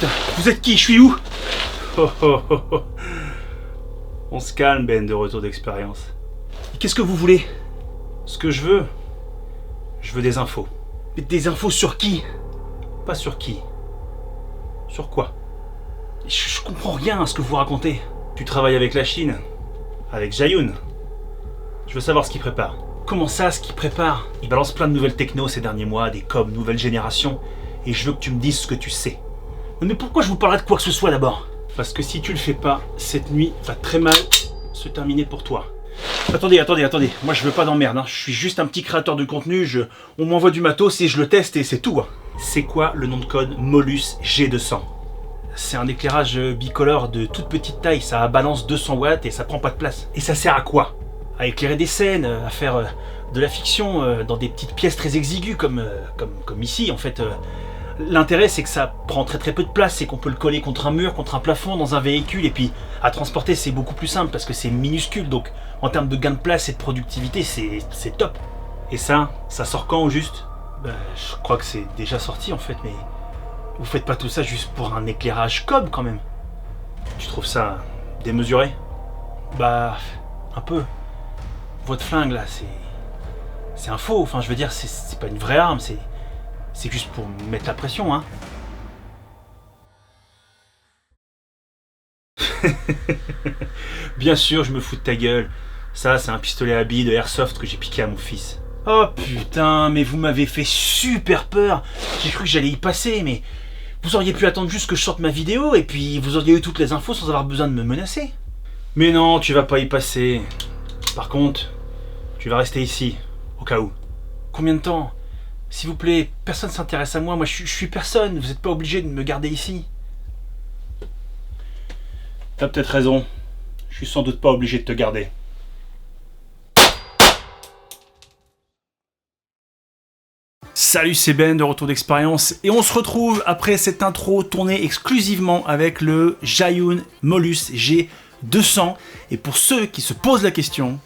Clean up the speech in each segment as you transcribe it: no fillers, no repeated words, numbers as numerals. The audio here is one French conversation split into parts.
putain, vous êtes qui? Je suis où? Oh, oh, oh, oh. On se calme, Ben, de retour d'expérience. Qu'est-ce que vous voulez? Ce que je veux des infos. Mais des infos sur qui? Pas sur qui. Sur quoi? Je comprends rien à ce que vous racontez. Tu travailles avec la Chine? Avec Zhaiyun? Je veux savoir ce qu'il prépare. Comment ça, ce qu'il prépare? Il balance plein de nouvelles technos ces derniers mois, des coms, nouvelle génération. Et je veux que tu me dises ce que tu sais. Mais pourquoi je vous parlerai de quoi que ce soit d'abord? Parce que si tu le fais pas, cette nuit va très mal se terminer pour toi. Attendez. Moi je veux pas d'emmerde, hein. Je suis juste un petit créateur de contenu, on m'envoie du matos et je le teste et c'est tout. Hein. C'est quoi le nom de code Molus G200? C'est un éclairage bicolore de toute petite taille, ça balance 200 watts et ça prend pas de place. Et ça sert à quoi? À éclairer des scènes, à faire de la fiction dans des petites pièces très exiguës comme ici en fait. L'intérêt c'est que ça prend très peu de place, c'est qu'on peut le coller contre un mur, contre un plafond, dans un véhicule, et puis à transporter c'est beaucoup plus simple parce que c'est minuscule, donc en termes de gain de place et de productivité c'est top. Et ça sort quand au juste? Je crois que c'est déjà sorti en fait, mais vous faites pas tout ça juste pour un éclairage cob quand même? Tu trouves ça démesuré? Un peu. Votre flingue là c'est un faux, enfin je veux dire c'est pas une vraie arme, c'est juste pour mettre la pression, hein. Bien sûr, je me fous de ta gueule. Ça, c'est un pistolet à billes de Airsoft que j'ai piqué à mon fils. Oh putain, mais vous m'avez fait super peur. J'ai cru que j'allais y passer, mais vous auriez pu attendre juste que je sorte ma vidéo et puis vous auriez eu toutes les infos sans avoir besoin de me menacer. Mais non, tu vas pas y passer. Par contre, tu vas rester ici, au cas où. Combien de temps? S'il vous plaît, personne s'intéresse à moi, je suis personne, vous n'êtes pas obligé de me garder ici. T'as peut-être raison, je suis sans doute pas obligé de te garder. Salut, c'est Ben de Retour d'Expérience et on se retrouve après cette intro tournée exclusivement avec le Zhaiyun Molus G200. Et pour ceux qui se posent la question,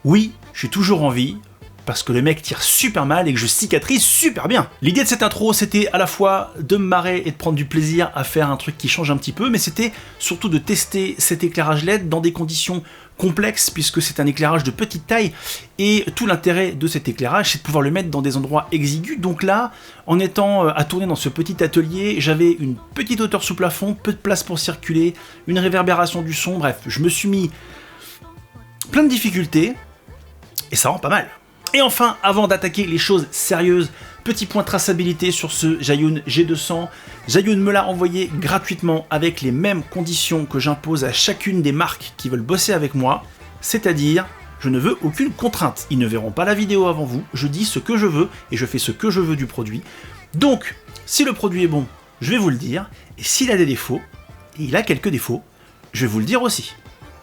oui, je suis toujours en vie, parce que le mec tire super mal et que je cicatrise super bien. L'idée de cette intro, c'était à la fois de me marrer et de prendre du plaisir à faire un truc qui change un petit peu, mais c'était surtout de tester cet éclairage LED dans des conditions complexes, puisque c'est un éclairage de petite taille, et tout l'intérêt de cet éclairage, c'est de pouvoir le mettre dans des endroits exigus. Donc là, en étant à tourner dans ce petit atelier, j'avais une petite hauteur sous plafond, peu de place pour circuler, une réverbération du son, bref, je me suis mis plein de difficultés, et ça rend pas mal. Et enfin, avant d'attaquer les choses sérieuses, petit point de traçabilité sur ce Zhaiyun G200. Zhaiyun me l'a envoyé gratuitement avec les mêmes conditions que j'impose à chacune des marques qui veulent bosser avec moi, c'est-à-dire, je ne veux aucune contrainte. Ils ne verront pas la vidéo avant vous, je dis ce que je veux et je fais ce que je veux du produit. Donc, si le produit est bon, je vais vous le dire, et s'il a des défauts, et il a quelques défauts, je vais vous le dire aussi.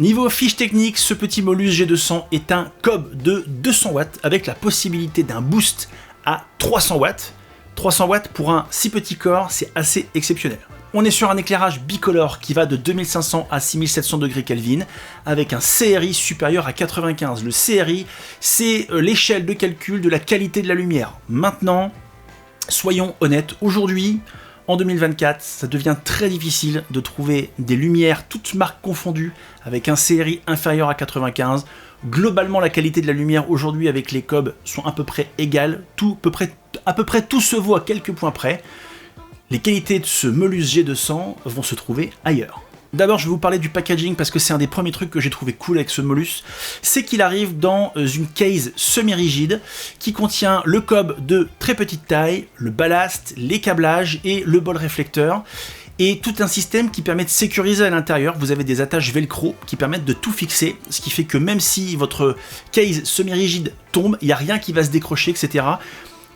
Niveau fiche technique, ce petit Molus G200 est un cob de 200 watts avec la possibilité d'un boost à 300 watts. 300 watts pour un si petit corps, c'est assez exceptionnel. On est sur un éclairage bicolore qui va de 2500 à 6700 degrés Kelvin avec un CRI supérieur à 95. Le CRI, c'est l'échelle de calcul de la qualité de la lumière. Maintenant, soyons honnêtes, aujourd'hui, en 2024, ça devient très difficile de trouver des lumières, toutes marques confondues, avec un CRI inférieur à 95. Globalement, la qualité de la lumière aujourd'hui avec les cobs sont à peu près égales. À peu près tout se voit à quelques points près. Les qualités de ce Molus G200 vont se trouver ailleurs. D'abord, je vais vous parler du packaging parce que c'est un des premiers trucs que j'ai trouvé cool avec ce Molus. C'est qu'il arrive dans une case semi-rigide qui contient le cob de très petite taille, le ballast, les câblages et le bol réflecteur. Et tout un système qui permet de sécuriser à l'intérieur. Vous avez des attaches velcro qui permettent de tout fixer, ce qui fait que même si votre case semi-rigide tombe, il n'y a rien qui va se décrocher, etc.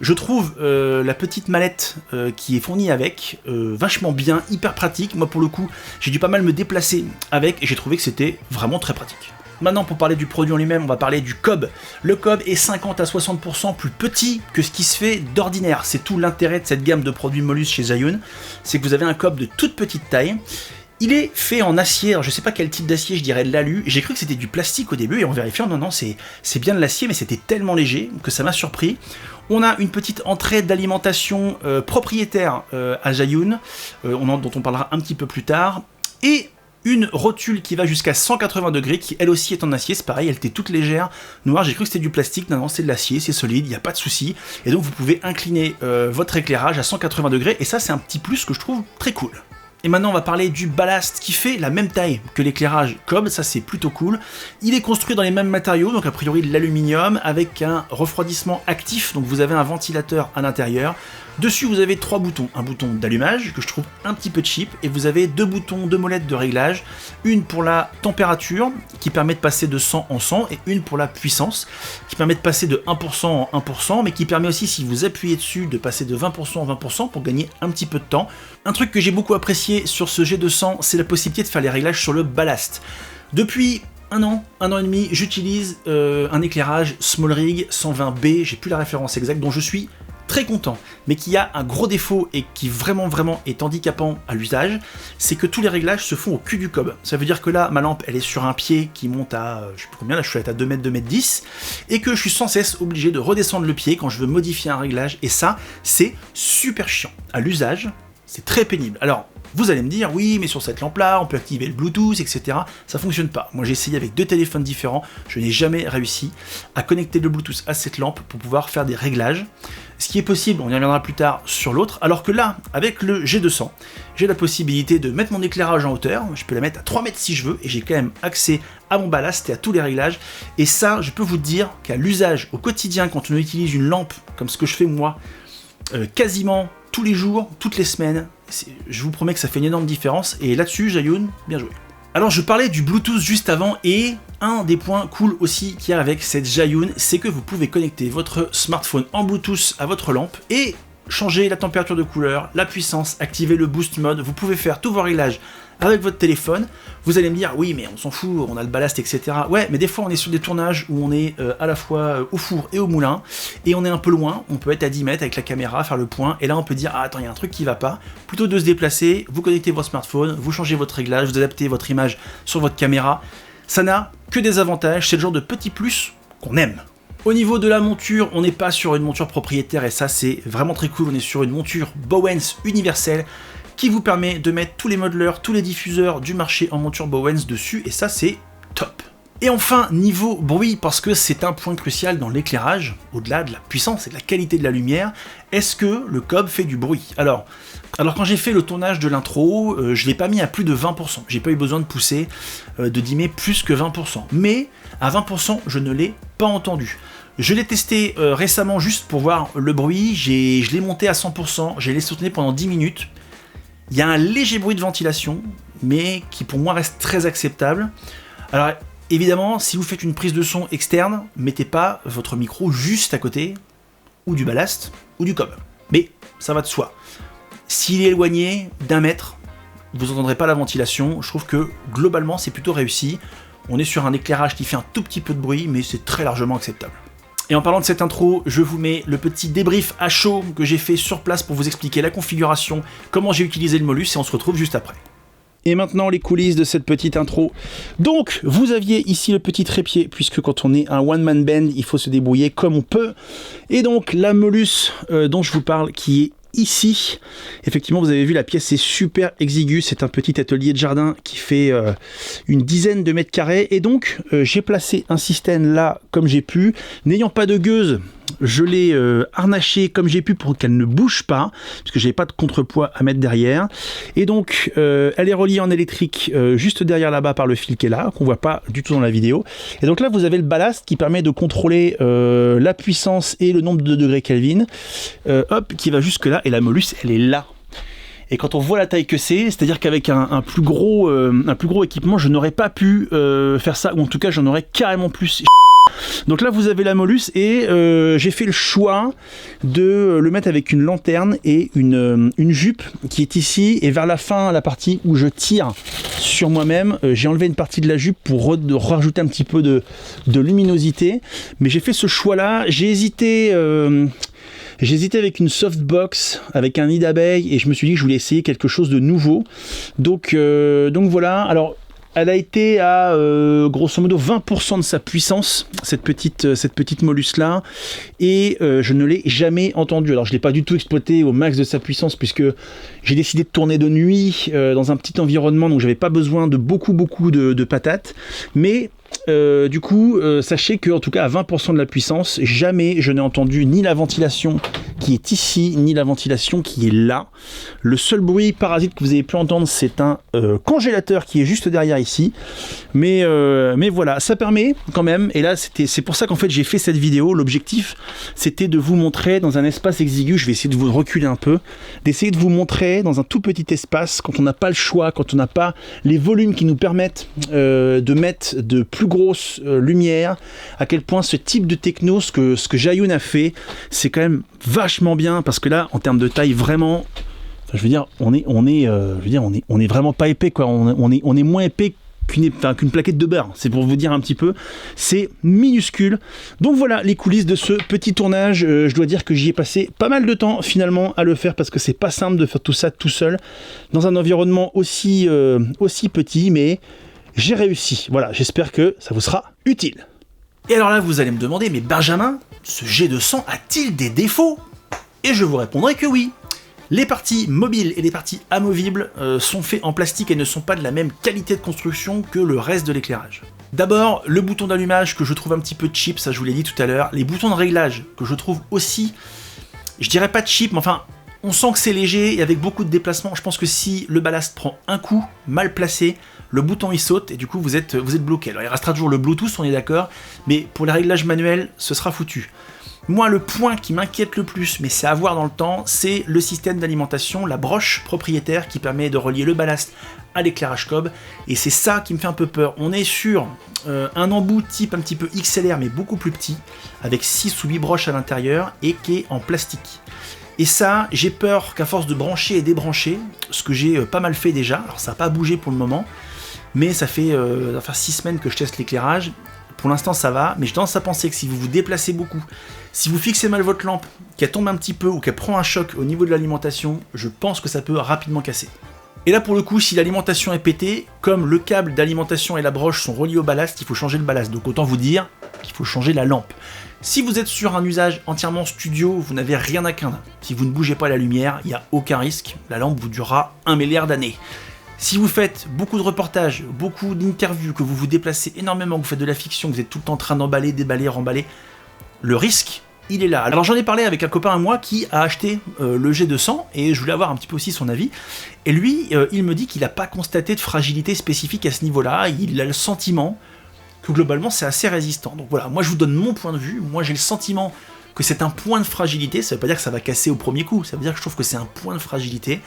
Je trouve la petite mallette qui est fournie avec vachement bien, hyper pratique. Moi pour le coup, j'ai dû pas mal me déplacer avec et j'ai trouvé que c'était vraiment très pratique. Maintenant, pour parler du produit en lui-même, on va parler du cob. Le cob est 50 à 60% plus petit que ce qui se fait d'ordinaire. C'est tout l'intérêt de cette gamme de produits Molus chez Zhaiyun, c'est que vous avez un cob de toute petite taille. Il est fait en acier, alors je sais pas quel type d'acier, je dirais de l'alu. J'ai cru que c'était du plastique au début et en vérifiant, non, c'est bien de l'acier, mais c'était tellement léger que ça m'a surpris. On a une petite entrée d'alimentation propriétaire à Zhiyun, dont on parlera un petit peu plus tard, et une rotule qui va jusqu'à 180 degrés, qui elle aussi est en acier, c'est pareil, elle était toute légère, noire, j'ai cru que c'était du plastique, non, c'est de l'acier, c'est solide, il n'y a pas de souci, et donc vous pouvez incliner votre éclairage à 180 degrés, et ça c'est un petit plus que je trouve très cool. Et maintenant on va parler du ballast qui fait la même taille que l'éclairage Cobb, ça c'est plutôt cool. Il est construit dans les mêmes matériaux, donc a priori de l'aluminium, avec un refroidissement actif, donc vous avez un ventilateur à l'intérieur. Dessus vous avez 3 boutons, un bouton d'allumage que je trouve un petit peu cheap, et vous avez 2 boutons, 2 molettes de réglage, une pour la température qui permet de passer de 100 en 100, et une pour la puissance qui permet de passer de 1% en 1%, mais qui permet aussi, si vous appuyez dessus, de passer de 20% en 20% pour gagner un petit peu de temps. Un truc que j'ai beaucoup apprécié sur ce G200, c'est la possibilité de faire les réglages sur le ballast. Depuis un an et demi, j'utilise un éclairage SmallRig 120B, j'ai plus la référence exacte, dont je suis très content, mais qui a un gros défaut et qui vraiment est handicapant à l'usage, c'est que tous les réglages se font au cul du cob. Ça veut dire que là, ma lampe, elle est sur un pied qui monte à, je sais plus combien, là je suis à 2 mètres, 2 mètres 10, et que je suis sans cesse obligé de redescendre le pied quand je veux modifier un réglage, et ça, c'est super chiant. À l'usage, c'est très pénible. Alors, vous allez me dire, oui, mais sur cette lampe-là, on peut activer le Bluetooth, etc. Ça fonctionne pas. Moi, j'ai essayé avec 2 téléphones différents, je n'ai jamais réussi à connecter le Bluetooth à cette lampe pour pouvoir faire des réglages. Ce qui est possible, on y reviendra plus tard sur l'autre, alors que là, avec le G200, j'ai la possibilité de mettre mon éclairage en hauteur, je peux la mettre à 3 mètres si je veux, et j'ai quand même accès à mon ballast et à tous les réglages. Et ça, je peux vous dire qu'à l'usage au quotidien, quand on utilise une lampe, comme ce que je fais moi, quasiment tous les jours, toutes les semaines, je vous promets que ça fait une énorme différence, et là-dessus, Zhiyun, bien joué. Alors je parlais du Bluetooth juste avant, et un des points cool aussi qu'il y a avec cette Zhiyun, c'est que vous pouvez connecter votre smartphone en Bluetooth à votre lampe, et changer la température de couleur, la puissance, activer le boost mode, vous pouvez faire tous vos réglages avec votre téléphone. Vous allez me dire, oui mais on s'en fout, on a le ballast, etc. Ouais, mais des fois on est sur des tournages où on est à la fois au four et au moulin, et on est un peu loin, on peut être à 10 mètres avec la caméra, faire le point, et là on peut dire, ah attends, il y a un truc qui va pas. Plutôt de se déplacer, vous connectez votre smartphone, vous changez votre réglage, vous adaptez votre image sur votre caméra. Ça n'a que des avantages, c'est le genre de petit plus qu'on aime. Au niveau de la monture, on n'est pas sur une monture propriétaire, et ça c'est vraiment très cool, on est sur une monture Bowens universelle, qui vous permet de mettre tous les modeleurs, tous les diffuseurs du marché en monture Bowens dessus, et ça c'est top. Et enfin, niveau bruit, parce que c'est un point crucial dans l'éclairage, au-delà de la puissance et de la qualité de la lumière, est-ce que le Cobb fait du bruit ? Alors quand j'ai fait le tournage de l'intro, je l'ai pas mis à plus de 20%, j'ai pas eu besoin de pousser, de dimmer plus que 20%, mais à 20%, je ne l'ai pas entendu. Je l'ai testé récemment juste pour voir le bruit, je l'ai monté à 100%, j'ai laissé tourner pendant 10 minutes, il y a un léger bruit de ventilation, mais qui pour moi reste très acceptable. Alors évidemment, si vous faites une prise de son externe, mettez pas votre micro juste à côté, ou du ballast, ou du Cobb. Mais ça va de soi. S'il est éloigné d'1 mètre, vous n'entendrez pas la ventilation. Je trouve que globalement c'est plutôt réussi. On est sur un éclairage qui fait un tout petit peu de bruit, mais c'est très largement acceptable. Et en parlant de cette intro, je vous mets le petit débrief à chaud que j'ai fait sur place pour vous expliquer la configuration, comment j'ai utilisé le Molus, et on se retrouve juste après. Et maintenant les coulisses de cette petite intro. Donc vous aviez ici le petit trépied, puisque quand on est un one-man band, il faut se débrouiller comme on peut. Et donc la Molus dont je vous parle, qui est ici, effectivement vous avez vu, la pièce est super exiguë, c'est un petit atelier de jardin qui fait une dizaine de mètres carrés, et donc j'ai placé un système là comme j'ai pu, n'ayant pas de gueuse, je l'ai harnaché comme j'ai pu pour qu'elle ne bouge pas, parce que j'avais pas de contrepoids à mettre derrière, et donc elle est reliée en électrique juste derrière là-bas par le fil qui est là, qu'on voit pas du tout dans la vidéo, et donc là vous avez le ballast qui permet de contrôler la puissance et le nombre de degrés Kelvin, hop, qui va jusque là, et la Molus elle est là. Et quand on voit la taille que c'est-à-dire qu'avec un plus gros équipement, je n'aurais pas pu faire ça, ou en tout cas j'en aurais carrément plus. Donc là vous avez la Molus, et j'ai fait le choix de le mettre avec une lanterne et une jupe qui est ici, et vers la fin, la partie où je tire sur moi-même, j'ai enlevé une partie de la jupe pour rajouter un petit peu de luminosité, mais j'ai fait ce choix là. J'ai hésité avec une softbox, avec un nid d'abeille, et je me suis dit que je voulais essayer quelque chose de nouveau. Donc voilà. Alors Elle a été à grosso modo 20% de sa puissance, cette petite Molus là, et je ne l'ai jamais entendue. Alors je ne l'ai pas du tout exploité au max de sa puissance puisque j'ai décidé de tourner de nuit dans un petit environnement, donc j'avais pas besoin de beaucoup de patates, mais du coup, sachez qu'en tout cas à 20% de la puissance, jamais je n'ai entendu ni la ventilation qui est ici, ni la ventilation qui est là. Le seul bruit parasite que vous avez pu entendre, c'est un congélateur qui est juste derrière ici. Mais voilà, ça permet quand même, et là c'est pour ça qu'en fait j'ai fait cette vidéo. L'objectif c'était de vous montrer dans un espace exigu, je vais essayer de vous reculer un peu, d'essayer de vous montrer dans un tout petit espace, quand on n'a pas le choix, quand on n'a pas les volumes qui nous permettent de mettre de plus grosses lumières, à quel point ce type de techno, ce que Zhiyun a fait, c'est quand même vachement bien, parce que là en termes de taille vraiment, enfin, je veux dire on est vraiment pas épais quoi, on est moins épais qu'une plaquette de beurre, c'est pour vous dire un petit peu, c'est minuscule. Donc voilà les coulisses de ce petit tournage. Je dois dire que j'y ai passé pas mal de temps finalement à le faire, parce que c'est pas simple de faire tout ça tout seul dans un environnement aussi petit, mais j'ai réussi. Voilà, j'espère que ça vous sera utile. Et alors là vous allez me demander, mais Benjamin, ce G200 a-t-il des défauts? Et je vous répondrai que oui. Les parties mobiles et les parties amovibles sont faits en plastique et ne sont pas de la même qualité de construction que le reste de l'éclairage. D'abord, le bouton d'allumage que je trouve un petit peu cheap, ça je vous l'ai dit tout à l'heure. Les boutons de réglage que je trouve aussi, je dirais pas cheap, mais enfin, on sent que c'est léger et avec beaucoup de déplacement. Je pense que si le ballast prend un coup mal placé, le bouton il saute et du coup vous êtes bloqué. Alors il restera toujours le Bluetooth, on est d'accord, mais pour les réglages manuels, ce sera foutu. Moi, le point qui m'inquiète le plus, mais c'est à voir dans le temps, c'est le système d'alimentation, la broche propriétaire qui permet de relier le ballast à l'éclairage cob, et c'est ça qui me fait un peu peur. On est sur un embout type un petit peu XLR, mais beaucoup plus petit, avec 6 ou 8 broches à l'intérieur, et qui est en plastique. Et ça, j'ai peur qu'à force de brancher et débrancher, ce que j'ai pas mal fait déjà, alors ça n'a pas bougé pour le moment, mais ça fait 6 semaines que je teste l'éclairage. Pour l'instant ça va, mais j'ai tendance à penser que si vous vous déplacez beaucoup, si vous fixez mal votre lampe, qu'elle tombe un petit peu ou qu'elle prend un choc au niveau de l'alimentation, je pense que ça peut rapidement casser. Et là pour le coup, si l'alimentation est pétée, comme le câble d'alimentation et la broche sont reliés au ballast, il faut changer le ballast. Donc autant vous dire qu'il faut changer la lampe. Si vous êtes sur un usage entièrement studio, vous n'avez rien à craindre. Si vous ne bougez pas la lumière, il n'y a aucun risque, la lampe vous durera 1 milliard d'années. Si vous faites beaucoup de reportages, beaucoup d'interviews, que vous vous déplacez énormément, que vous faites de la fiction, que vous êtes tout le temps en train d'emballer, déballer, remballer, le risque, il est là. Alors j'en ai parlé avec un copain à moi qui a acheté le G200, et je voulais avoir un petit peu aussi son avis, et lui, il me dit qu'il n'a pas constaté de fragilité spécifique à ce niveau-là, il a le sentiment que globalement c'est assez résistant. Donc voilà, moi je vous donne mon point de vue, moi j'ai le sentiment que c'est un point de fragilité, ça veut pas dire que ça va casser au premier coup, ça veut dire que je trouve que c'est un point de fragilité.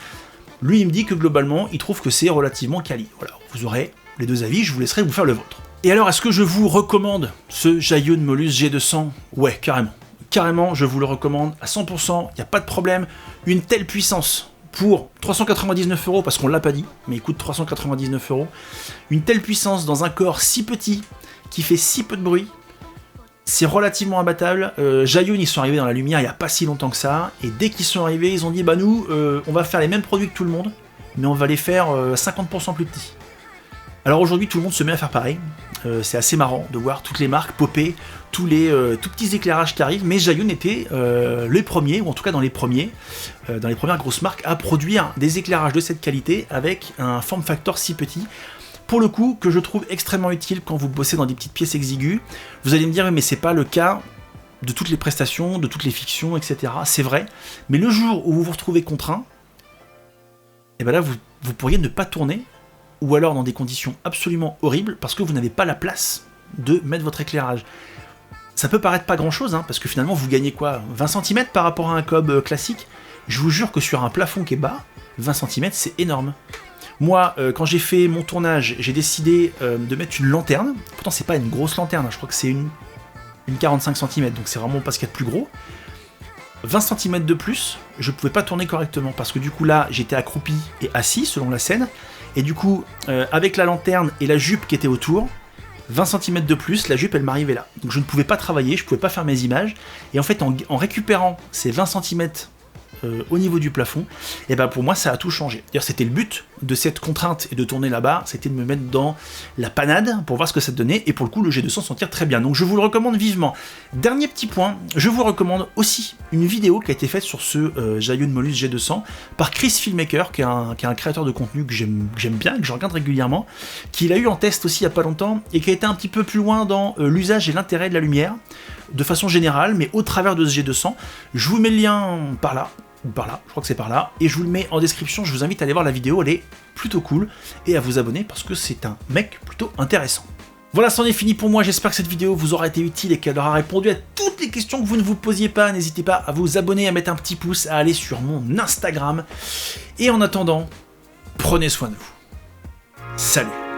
Lui, il me dit que globalement, il trouve que c'est relativement quali. Voilà, vous aurez les deux avis, je vous laisserai vous faire le vôtre. Et alors, est-ce que je vous recommande ce Zhiyun Molus G200? Ouais, carrément. Carrément, je vous le recommande à 100%, il n'y a pas de problème. Une telle puissance pour 399 €, parce qu'on l'a pas dit, mais il coûte 399 €. Une telle puissance dans un corps si petit, qui fait si peu de bruit, c'est relativement imbattable. Zhiyun, ils sont arrivés dans la lumière il n'y a pas si longtemps que ça, et dès qu'ils sont arrivés, ils ont dit bah nous, on va faire les mêmes produits que tout le monde, mais on va les faire 50% plus petits. Alors aujourd'hui, tout le monde se met à faire pareil. C'est assez marrant de voir toutes les marques popper, tous les tout petits éclairages qui arrivent, mais Zhiyun était les premiers, ou en tout cas dans les premières grosses marques, à produire des éclairages de cette qualité avec un form factor si petit. Pour le coup, que je trouve extrêmement utile quand vous bossez dans des petites pièces exiguës. Vous allez me dire, mais c'est pas le cas de toutes les prestations, de toutes les fictions, etc. C'est vrai, mais le jour où vous vous retrouvez contraint, et ben là, vous pourriez ne pas tourner, ou alors dans des conditions absolument horribles, parce que vous n'avez pas la place de mettre votre éclairage. Ça peut paraître pas grand-chose, hein, parce que finalement, vous gagnez quoi, 20 cm par rapport à un cob classique. Je vous jure que sur un plafond qui est bas, 20 cm, c'est énorme. Moi, quand j'ai fait mon tournage, j'ai décidé de mettre une lanterne. Pourtant, c'est pas une grosse lanterne, hein. Je crois que c'est une 45 cm, donc c'est vraiment pas ce qu'il y a de plus gros. 20 cm de plus, je pouvais pas tourner correctement, parce que du coup là, j'étais accroupi et assis, selon la scène, et du coup, avec la lanterne et la jupe qui était autour, 20 cm de plus, la jupe, elle m'arrivait là. Donc je ne pouvais pas travailler, je pouvais pas faire mes images, et en fait, en récupérant ces 20 cm au niveau du plafond, et ben pour moi ça a tout changé. D'ailleurs c'était le but de cette contrainte et de tourner là-bas, c'était de me mettre dans la panade pour voir ce que ça donnait, et pour le coup le G200 s'en tire très bien, donc je vous le recommande vivement. Dernier petit point, je vous recommande aussi une vidéo qui a été faite sur ce Zhiyun Molus G200 par Chris Filmmaker, qui est un créateur de contenu que j'aime bien, que je regarde régulièrement, qu'il a eu en test aussi il y a pas longtemps, et qui a été un petit peu plus loin dans l'usage et l'intérêt de la lumière, de façon générale, mais au travers de ce G200. Je vous mets le lien par là, ou par là, je crois que c'est par là, et je vous le mets en description, je vous invite à aller voir la vidéo, elle est plutôt cool, et à vous abonner parce que c'est un mec plutôt intéressant. Voilà, c'en est fini pour moi, j'espère que cette vidéo vous aura été utile et qu'elle aura répondu à toutes les questions que vous ne vous posiez pas. N'hésitez pas à vous abonner, à mettre un petit pouce, à aller sur mon Instagram, et en attendant, prenez soin de vous. Salut!